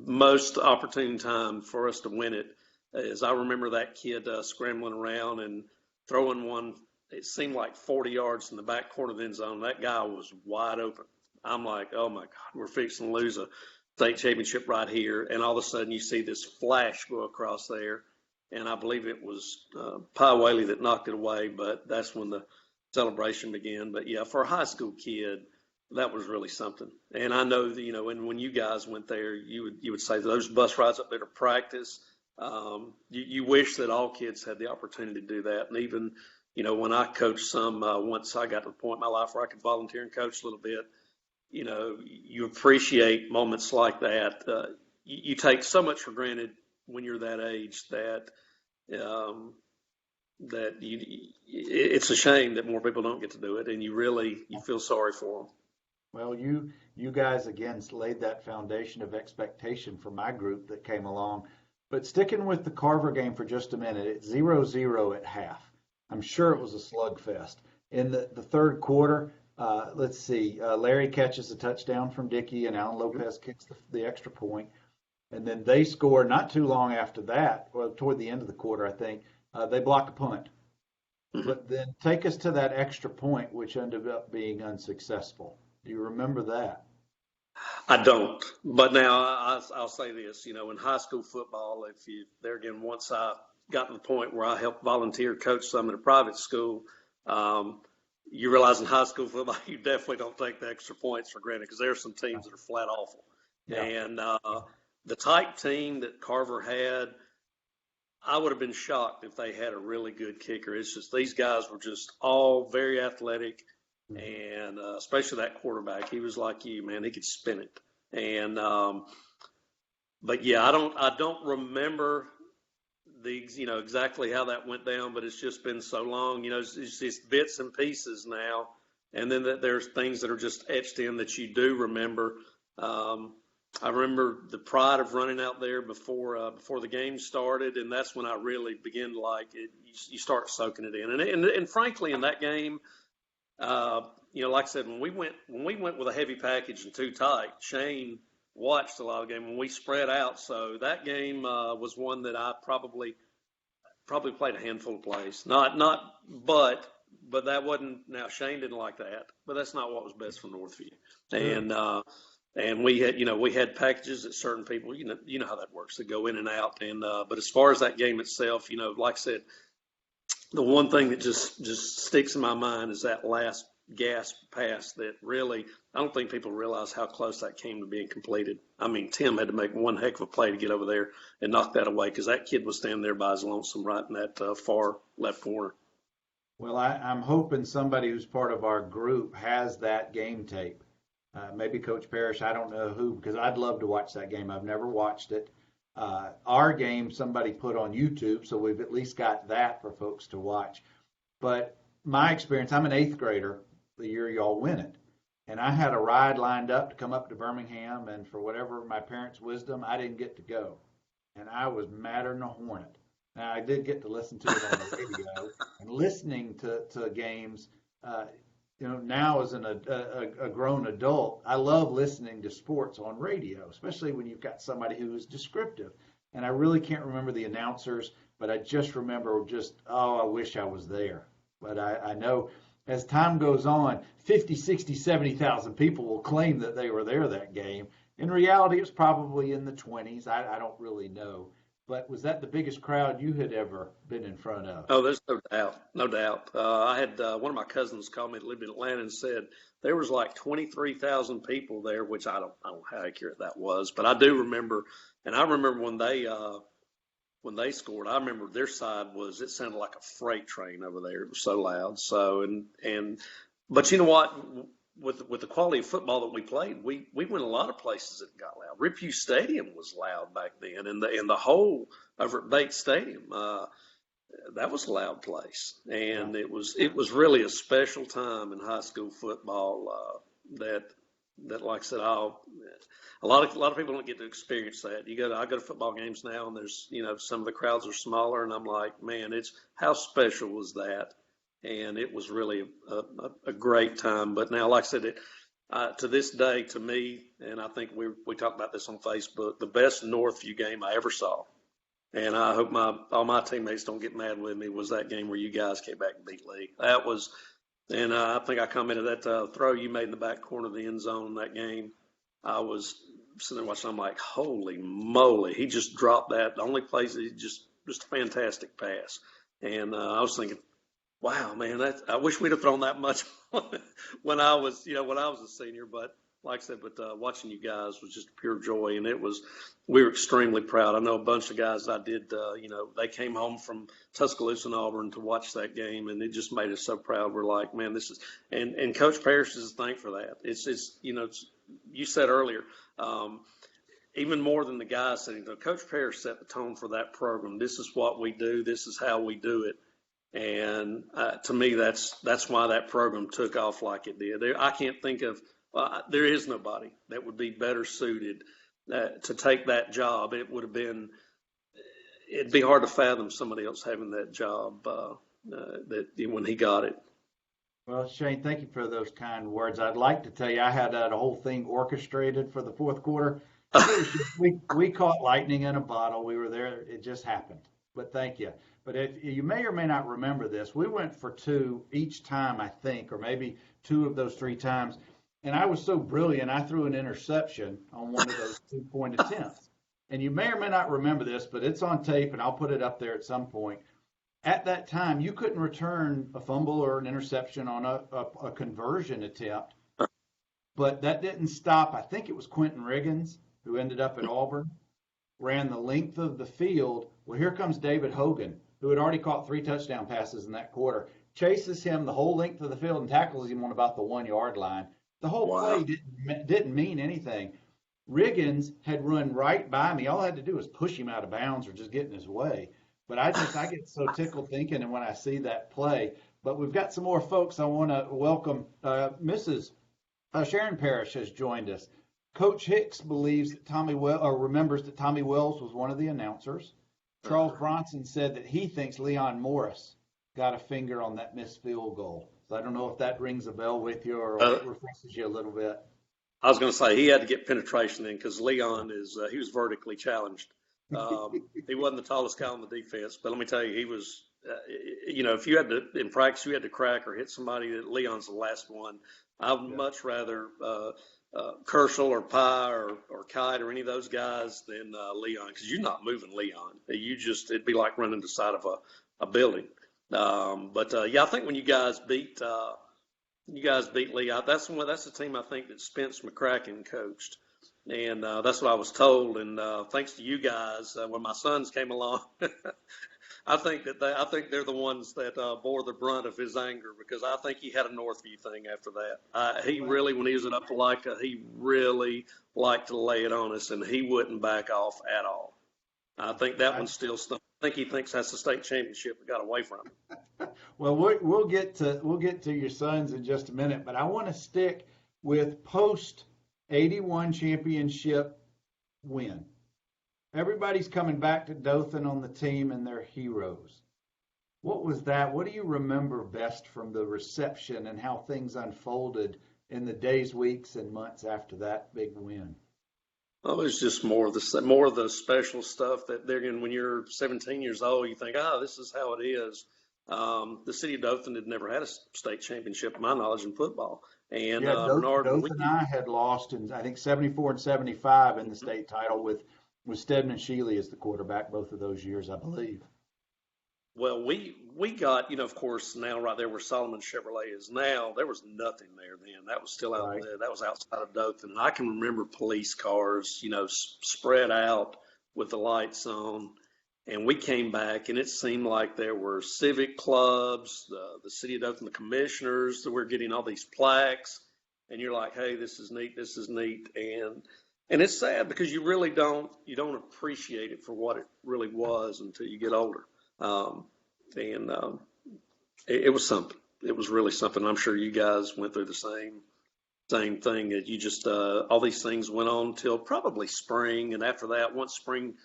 most opportune time for us to win it, is I remember that kid scrambling around and throwing one, it seemed like 40 yards in the back corner of the end zone. That guy was wide open. I'm like, oh my God, we're fixing to lose a state championship right here. And all of a sudden you see this flash go across there. And I believe it was Pi Whaley that knocked it away, but that's when the celebration began. But yeah, for a high school kid, that was really something. And I know that, when you guys went there, you would say those bus rides up there to practice, you wish that all kids had the opportunity to do that. And even, when I coached some, once I got to the point in my life where I could volunteer and coach a little bit, you appreciate moments like that. You take so much for granted when you're that age um, it's a shame that more people don't get to do it, and you feel sorry for them. Well, you guys again laid that foundation of expectation for my group that came along. But sticking with the Carver game for just a minute, it's 0-0 at half. I'm sure it was a slugfest. In the third quarter, let's see, Larry catches a touchdown from Dickey, and Alan Lopez kicks the extra point. And then they score not too long after that, or toward the end of the quarter, I think. They block a punt. Mm-hmm. But then take us to that extra point, which ended up being unsuccessful. Do you remember that? I don't, but now I'll say this. In high school football, once I got to the point where I helped volunteer coach some at a private school, you realize in high school football, you definitely don't take the extra points for granted because there are some teams that are flat awful. Yeah. And the type team that Carver had, I would have been shocked if they had a really good kicker. It's just these guys were just all very athletic, and especially that quarterback. He was like you, man. He could spin it. And but yeah, I don't remember exactly how that went down, but it's just been so long. It's just bits and pieces now, and then there's things that are just etched in that you do remember. I remember the pride of running out there before the game started, and that's when I really began to like it. You start soaking it in, and frankly, in that game, like I said, when we went with a heavy package and too tight, Shane watched a lot of the game when we spread out. So that game was one that I probably played a handful of plays. But that wasn't. Now Shane didn't like that, but that's not what was best for Northview. And we had packages that certain people, you know how that works. They go in and out. And but as far as that game itself, like I said, the one thing that just sticks in my mind is that last gasp pass that really, I don't think people realize how close that came to being completed. I mean, Tim had to make one heck of a play to get over there and knock that away because that kid was standing there by his lonesome right in that far left corner. Well, I'm hoping somebody who's part of our group has that game tape. Maybe Coach Parrish, I don't know who, because I'd love to watch that game. I've never watched it. Our game somebody put on YouTube, so we've at least got that for folks to watch. But my experience, I'm an 8th grader the year y'all win it. And I had a ride lined up to come up to Birmingham, and for whatever my parents' wisdom, I didn't get to go. And I was madder than a hornet. Now, I did get to listen to it on the radio, and listening to games, now as a grown adult, I love listening to sports on radio, especially when you've got somebody who is descriptive. And I really can't remember the announcers, but I just remember I wish I was there. But I know as time goes on, 50, 60, 70,000 people will claim that they were there that game. In reality, it was probably in the 20s. I don't really know. But was that the biggest crowd you had ever been in front of? Oh, there's no doubt. I had one of my cousins call me that lived in Atlanta and said there was like 23,000 people there, which I don't know how accurate that was, but I do remember. And I remember when they scored, I remember their side it sounded like a freight train over there. It was so loud. So but you know what? With the quality of football that we played, we went a lot of places that got loud. Ripview Stadium was loud back then, and the whole over at Bates Stadium, that was a loud place, and it was really a special time in high school football that like I said, a lot of people don't get to experience that. I go to football games now, and there's some of the crowds are smaller, and I'm like, man, it's how special was that. And it was really a great time. But now, like I said, to this day, to me, and I think we talked about this on Facebook, the best Northview game I ever saw, and I hope all my teammates don't get mad with me, was that game where you guys came back and beat Lee. That was, and I think I commented that throw you made in the back corner of the end zone in that game. I was sitting there watching. I'm like, holy moly, he just dropped that. The only place he just a fantastic pass. And I was thinking, wow, man, I wish we'd have thrown that much when I was a senior. But like I said, but watching you guys was just pure joy, and we were extremely proud. I know a bunch of guys I did, they came home from Tuscaloosa and Auburn to watch that game, and it just made us so proud. We're like, man, this is, and Coach Parrish is to thank for that. You said earlier, even more than the guys said, Coach Parrish set the tone for that program. This is what we do. This is how we do it. And to me, that's why that program took off like it did. I can't think of there is nobody that would be better suited to take that job. It'd be hard to fathom somebody else having that job that when he got it. Well, Shane, thank you for those kind words. I'd like to tell you I had the whole thing orchestrated for the fourth quarter. We caught lightning in a bottle. We were there. It just happened. But thank you. But if you may or may not remember this, we went for two each time, I think, or maybe two of those three times. And I was so brilliant, I threw an interception on one of those 2-point attempts. And you may or may not remember this, but it's on tape, and I'll put it up there at some point. At that time, you couldn't return a fumble or an interception on a conversion attempt. But that didn't stop. I think it was Quentin Riggins, who ended up at Auburn, ran the length of the field. Well, here comes David Hogan, who had already caught 3 touchdown passes in that quarter, chases him the whole length of the field and tackles him on about the 1-yard line. The whole play didn't mean anything. Riggins had run right by me. All I had to do was push him out of bounds or just get in his way. But I get so tickled thinking and when I see that play. But we've got some more folks. I want to welcome Mrs. Sharon Parrish has joined us. Coach Hicks believes that remembers that Tommy Wells was one of the announcers. Charles Bronson said that he thinks Leon Morris got a finger on that missed field goal. So I don't know if that rings a bell with you or refreshes you a little bit. I was going to say he had to get penetration in because Leon he was vertically challenged. He wasn't the tallest guy on the defense, but let me tell you, he was. If you had to in practice, you had to crack or hit somebody. Leon's the last one. I'd much rather Kershaw or Pye or Kite or any of those guys than Leon because you're not moving Leon. It'd be like running the side of a building. I think when you guys beat Lee, that's the team I think that Spence McCracken coached, and that's what I was told. And thanks to you guys, when my sons came along, I think they're the ones that bore the brunt of his anger because I think he had a Northview thing after that. He really, when he was at Opelika, he really liked to lay it on us, and he wouldn't back off at all. I think that one's still stuck. I think he thinks that's the state championship we got away from him. Well, we'll get to your sons in just a minute, but I want to stick with post 81 championship win. Everybody's coming back to Dothan on the team and their heroes. What was that? What do you remember best from the reception and how things unfolded in the days, weeks, and months after that big win? Oh, it's just more of the special stuff that they're getting when you're 17 years old. You think, this is how it is. The city of Dothan had never had a state championship, to my knowledge, in football. And Dothan and I had lost in, I think, 74 and 75 in the state title with Stedman Shealy as the quarterback both of those years, I believe. Well, we got, of course, now right there where Solomon Chevrolet is now, there was nothing there then. That was still out there. That was outside of Dothan. And I can remember police cars, spread out with the lights on. And we came back, and it seemed like there were civic clubs, the city of Dothan, the commissioners, that were getting all these plaques. And you're like, hey, this is neat. And it's sad because you really don't appreciate it for what it really was until you get older. It was something. It was really something. I'm sure you guys went through the same thing. That you just all these things went on till probably spring, and after that, once spring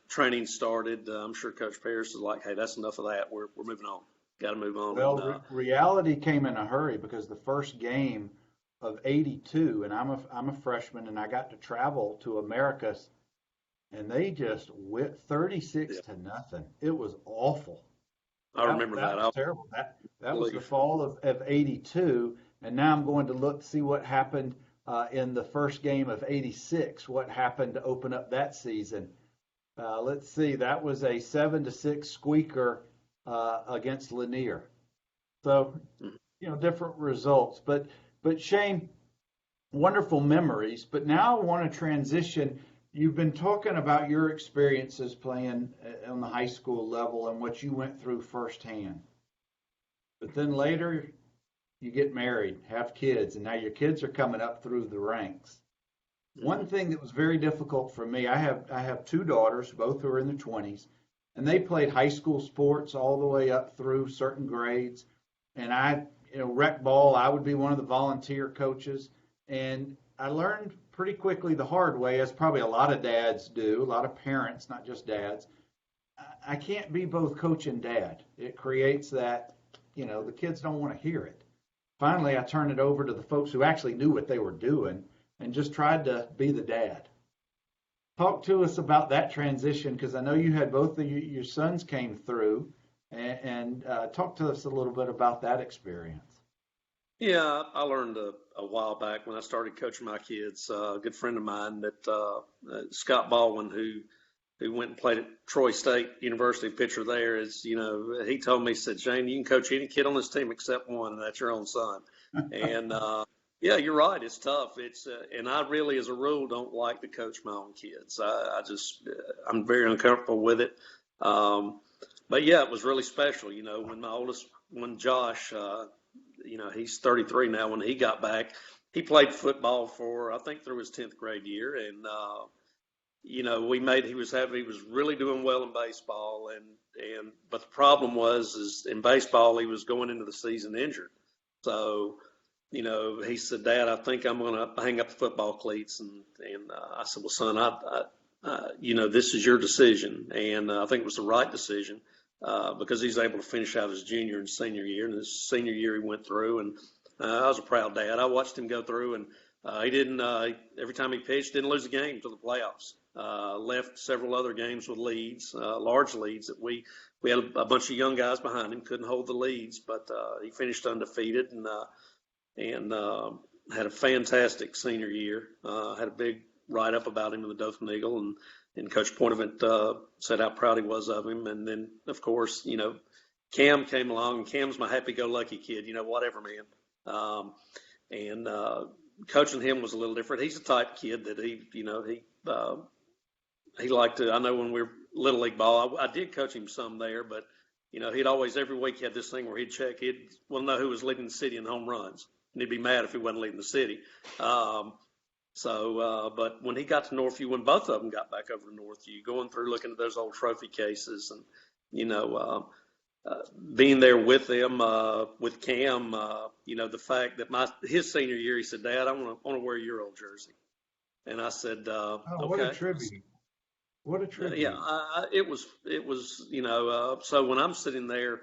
training started, I'm sure Coach Parrish was like, "Hey, that's enough of that. We're moving on. Got to move on." Well, reality came in a hurry because the first game of '82, and I'm a freshman, and I got to travel to Americus. And they just went 36 to nothing. It was awful. I remember that. That was terrible. That was the fall of 82. And now I'm going to look to see what happened in the first game of 86. What happened to open up that season? Let's see. That was a 7-6 squeaker against Lanier. So, different results. But Shane, wonderful memories. But now I want to transition. You've been talking about your experiences playing on the high school level and what you went through firsthand. But then later, you get married, have kids, and now your kids are coming up through the ranks. One thing that was very difficult for me, I have two daughters, both who are in their 20s, and they played high school sports all the way up through certain grades. And rec ball, I would be one of the volunteer coaches. And I learned pretty quickly the hard way, as probably a lot of dads do, a lot of parents, not just dads. I can't be both coach and dad. It creates that, the kids don't want to hear it. Finally, I turned it over to the folks who actually knew what they were doing and just tried to be the dad. Talk to us about that transition, because I know you had both of your sons came through, and talk to us a little bit about that experience. Yeah, I learned a while back when I started coaching my kids. A good friend of mine, that Scott Baldwin, who went and played at Troy State University, pitcher there, he told me, he said, Shane, you can coach any kid on this team except one, and that's your own son. And yeah, you're right. It's tough. And I really, as a rule, don't like to coach my own kids. I'm very uncomfortable with it. But yeah, it was really special. When Josh, he's 33 now. When he got back, he played football for, I think, through his 10th grade year. And, he was really doing well in baseball. But the problem is in baseball, he was going into the season injured. So, he said, Dad, I think I'm going to hang up the football cleats. And I said, well, son, this is your decision. And I think it was the right decision because he's able to finish out his junior and senior year. And his senior year he went through. And I was a proud dad. I watched him go through. And he didn't, every time he pitched, didn't lose a game until the playoffs. Left several other games with leads, large leads that we had a bunch of young guys behind him, couldn't hold the leads, but he finished undefeated and had a fantastic senior year. Had a big write-up about him in the Dothan Eagle, and Coach Pointivant said how proud he was of him. And then, of course, Cam came along, and Cam's my happy-go-lucky kid, whatever, man. And coaching him was a little different. He's the type of kid that he liked to. I know when we were Little League ball, I did coach him some there, but he'd always, every week, he had this thing where he'd check. He'd want to know who was leading the city in home runs, and he'd be mad if he wasn't leading the city. But when he got to Northview, when both of them got back over to Northview, going through looking at those old trophy cases, and being there with them, with Cam, the fact that his senior year, he said, Dad, I want to wear your old jersey, and I said, okay. What a tribute. What a tribute. Yeah, it was, so when I'm sitting there,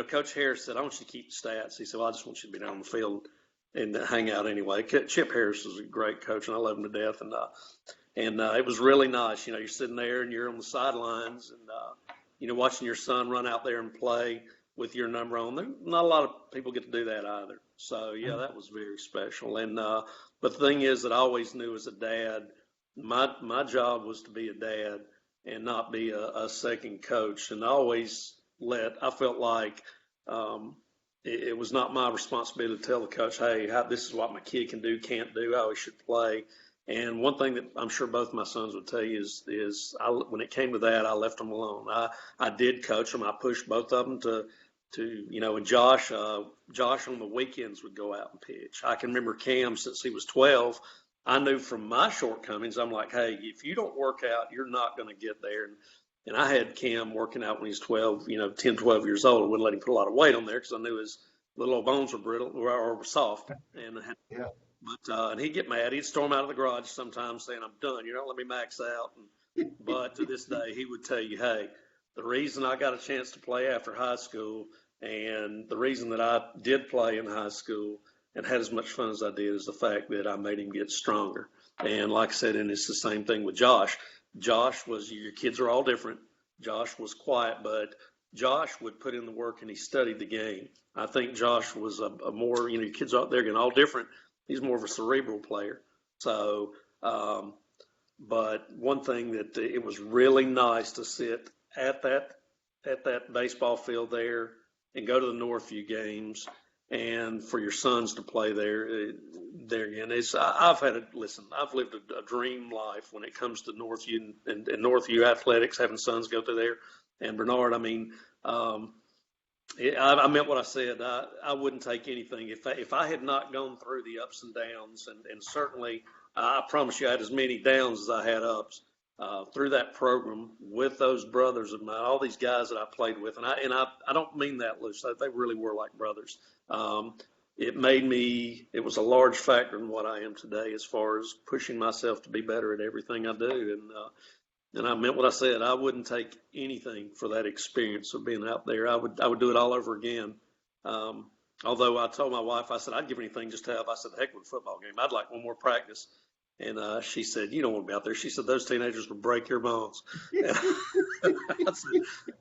Coach Harris said, I want you to keep the stats. He said, well, I just want you to be down on the field and hang out anyway. Chip Harris was a great coach, and I love him to death. And it was really nice. You're sitting there and you're on the sidelines and, watching your son run out there and play with your number on there. Not a lot of people get to do that either. So, yeah, that was very special. And but the thing is that I always knew as a dad, my job was to be a dad and not be a second coach. And I felt like it was not my responsibility to tell the coach, hey, this is what my kid can do, can't do, how he should play. And one thing that I'm sure both my sons would tell you is when it came to that, I left them alone. I did coach them. I pushed both of them to and Josh on the weekends would go out and pitch. I can remember Cam, since he was 12, I knew from my shortcomings, I'm like, hey, if you don't work out, you're not going to get there. And I had Cam working out when he was 12, 10, 12 years old. I wouldn't let him put a lot of weight on there because I knew his little old bones were brittle or were soft. And he'd get mad. He'd storm out of the garage sometimes saying, I'm done. You're not letting me max out. But to this day, he would tell you, hey, the reason I got a chance to play after high school and the reason that I did play in high school and had as much fun as I did is the fact that I made him get stronger. And like I said, and it's the same thing with Josh. Josh was, your kids are all different. Josh was quiet, but Josh would put in the work and he studied the game. I think Josh was a more, your kids out there getting all different. He's more of a cerebral player. So, but one thing that it was really nice to sit at that baseball field there and go to the Northview games and for your sons to play there again. I've lived a dream life when it comes to Northview and Northview athletics, having sons go through there. And Bernard, I mean, I meant what I said. I wouldn't take anything if I had not gone through the ups and downs, and certainly I promise you I had as many downs as I had ups through that program with those brothers of mine, all these guys that I played with, and I don't mean that loose. They really were like brothers. It was a large factor in what I am today as far as pushing myself to be better at everything I do. And I meant what I said. I wouldn't take anything for that experience of being out there. I would do it all over again. Although I told my wife, I said, I'd give anything just to have, I said, heck with a football game. I'd like one more practice. And she said, you don't want to be out there. She said, those teenagers would break your bones.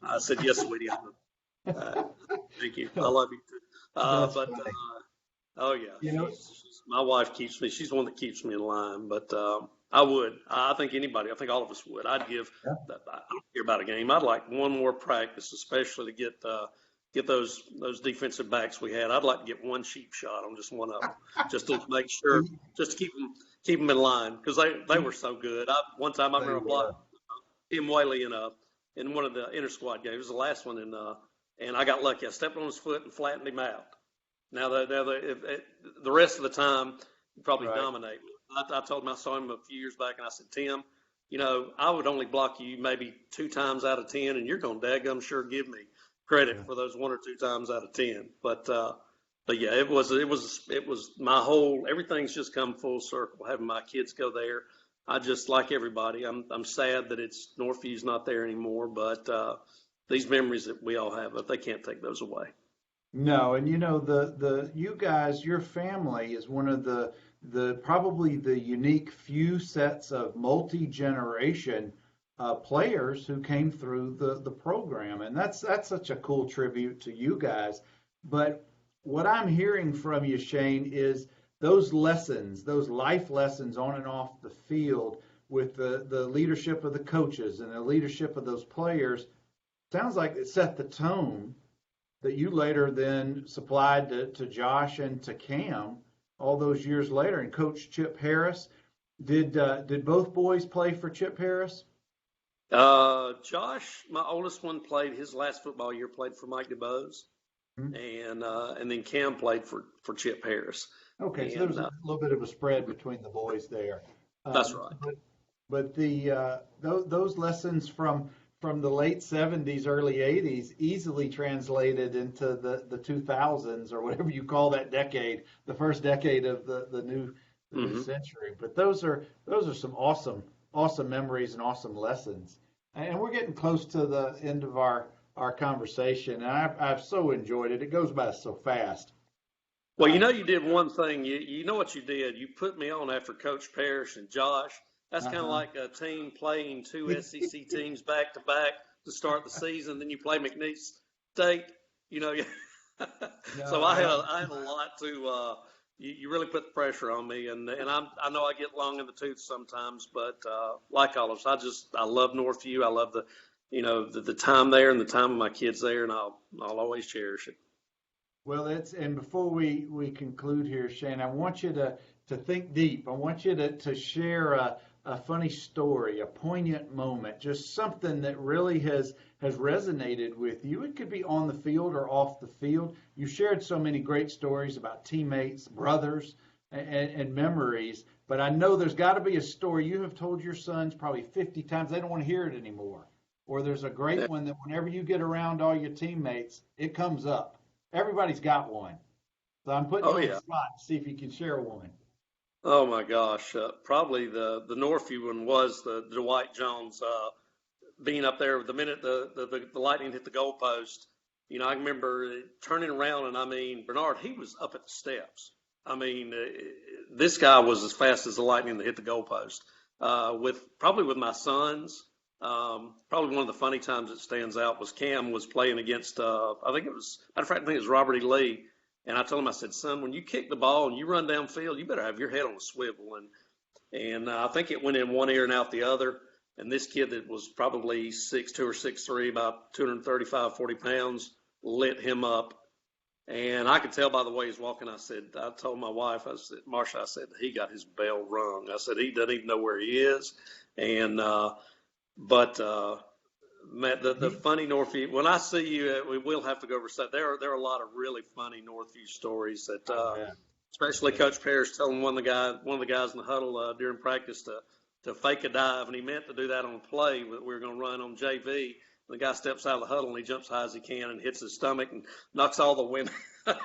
I said, yes, sweetie. Thank you. I love you too. Oh yeah, my wife keeps me. She's the one that keeps me in line. But I think anybody. I think all of us would. I'd give. I don't care about a game. I'd like one more practice, especially to get those defensive backs we had. I'd like to get one cheap shot on just one of them, just to make sure, just to keep them in line, because they were so good. One time I remember blocking Tim Whaley in one of the inter squad games. It was the last one, and I got lucky. I stepped on his foot and flattened him out. Now the rest of the time, he probably dominate. I told him, I saw him a few years back, and I said, Tim, I would only block you maybe 2 times out of 10, and you're going to daggum sure give me credit for those 1 or 2 times out of 10. But yeah, it was my whole, everything's just come full circle, having my kids go there. I just, like everybody, I'm sad that Northview's not there anymore, but these memories that we all have, they can't take those away. No, and you guys, your family is one of the probably the unique few sets of multi-generation players who came through the program, and that's such a cool tribute to you guys. But what I'm hearing from you, Shane, is those lessons, those life lessons on and off the field with the leadership of the coaches and the leadership of those players, sounds like it set the tone that you later then supplied to Josh and to Cam all those years later. And Coach Chip Harris, did both boys play for Chip Harris? Josh, my oldest one, played his last football year, played for Mike DeBose, and then Cam played for Chip Harris. Okay, so there was a little bit of a spread between the boys there. That's right. But those lessons from the late 70s, early 80s easily translated into the 2000s, or whatever you call that decade, the first decade of the new century. But those are some awesome memories and awesome lessons. And we're getting close to the end of our conversation, and I've so enjoyed it. It goes by so fast. Well, you did one thing. You know what you did? You put me on after Coach Parrish and Josh. That's kind of like a team playing 2 SEC teams back to back to start the season. Then you play McNeese State. So I had a lot to. You really put the pressure on me, and I know I get long in the tooth sometimes, but like all of us, I love Northview. I love the time there and the time of my kids there, and I'll always cherish it. Well, and before we conclude here, Shane, I want you to think deep. I want you to share a funny story, a poignant moment, just something that really has resonated with you. It could be on the field or off the field. You shared so many great stories about teammates, brothers, and memories, but I know there's got to be a story you have told your sons probably 50 times. They don't want to hear it anymore. Or there's a great one that whenever you get around all your teammates, it comes up. Everybody's got one. So I'm putting you on the spot to see if you can share one. Oh my gosh, probably the Northview one was the Dwight Jones being up there the minute the Lightning hit the goalpost. I remember turning around, and I mean, Bernard, he was up at the steps. I mean, this guy was as fast as the Lightning that hit the goalpost. With my sons, probably one of the funny times that stands out was Cam was playing against I think it was Robert E. Lee. And I told him, I said, son, when you kick the ball and you run downfield, you better have your head on a swivel. And I think it went in one ear and out the other. And this kid that was probably 6'2" or 6'3", about 235, 40 pounds, lit him up. And I could tell by the way he's walking. I told my wife, I said, Marsha, I said, he got his bell rung. I said, he doesn't even know where he is. And, but, Matt, the funny Northview, when I see you, we will have to go over stuff. There are a lot of really funny Northview stories that, especially Coach Parrish telling one of the guys in the huddle during practice to fake a dive, and he meant to do that on a play that we were going to run on JV. The guy steps out of the huddle and he jumps high as he can and hits his stomach and knocks all the wind. and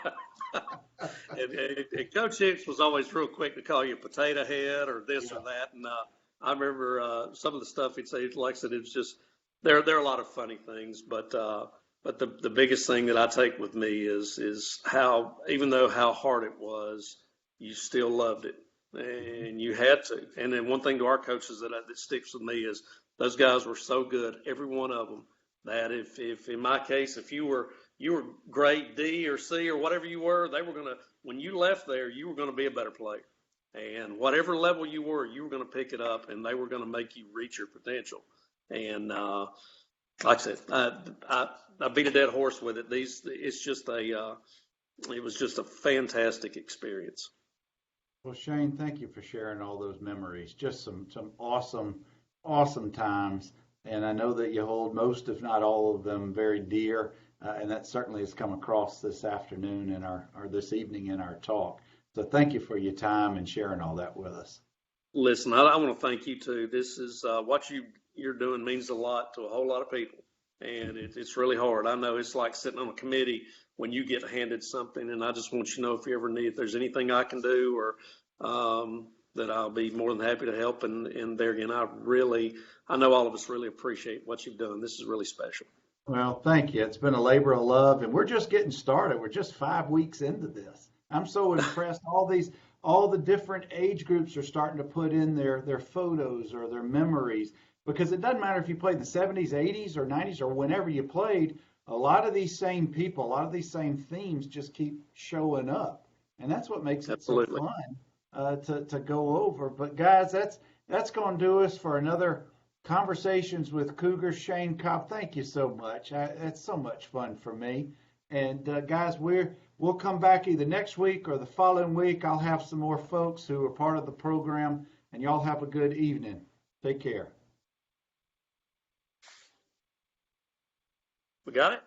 Coach Hicks was always real quick to call you a potato head or this or that. And I remember some of the stuff he'd say. Like I said, it was just there are a lot of funny things, but the biggest thing that I take with me is how, even though how hard it was, you still loved it and you had to. And then one thing to our coaches that sticks with me is those guys were so good, every one of them, that if in my case, if you were grade D or C or whatever you were, they were gonna, when you left there, you were gonna be a better player. And whatever level you were gonna pick it up, and they were gonna make you reach your potential. And like I said, I beat a dead horse with it. It was just a fantastic experience. Well, Shane, thank you for sharing all those memories. Just some awesome times. And I know that you hold most, if not all of them, very dear. And that certainly has come across this afternoon or this evening in our talk. So thank you for your time and sharing all that with us. Listen, I want to thank you too. This is what you're doing means a lot to a whole lot of people. And it's really hard. I know it's like sitting on a committee when you get handed something. And I just want you to know, if you ever need, if there's anything I can do or that I'll be more than happy to help. And there again, I know all of us really appreciate what you've done. This is really special. Well, thank you. It's been a labor of love, and we're just getting started. We're just 5 weeks into this. I'm so impressed. All the different age groups are starting to put in their photos or their memories, because it doesn't matter if you played in the 70s, 80s, or 90s, or whenever you played. A lot of these same people, a lot of these same themes just keep showing up, and that's what makes it so fun to go over. But guys, that's going to do us for another Conversations with Cougars. Shane, Cobb, thank you so much. It's so much fun for me. And guys, we'll come back either next week or the following week. I'll have some more folks who are part of the program, and y'all have a good evening. Take care. We got it?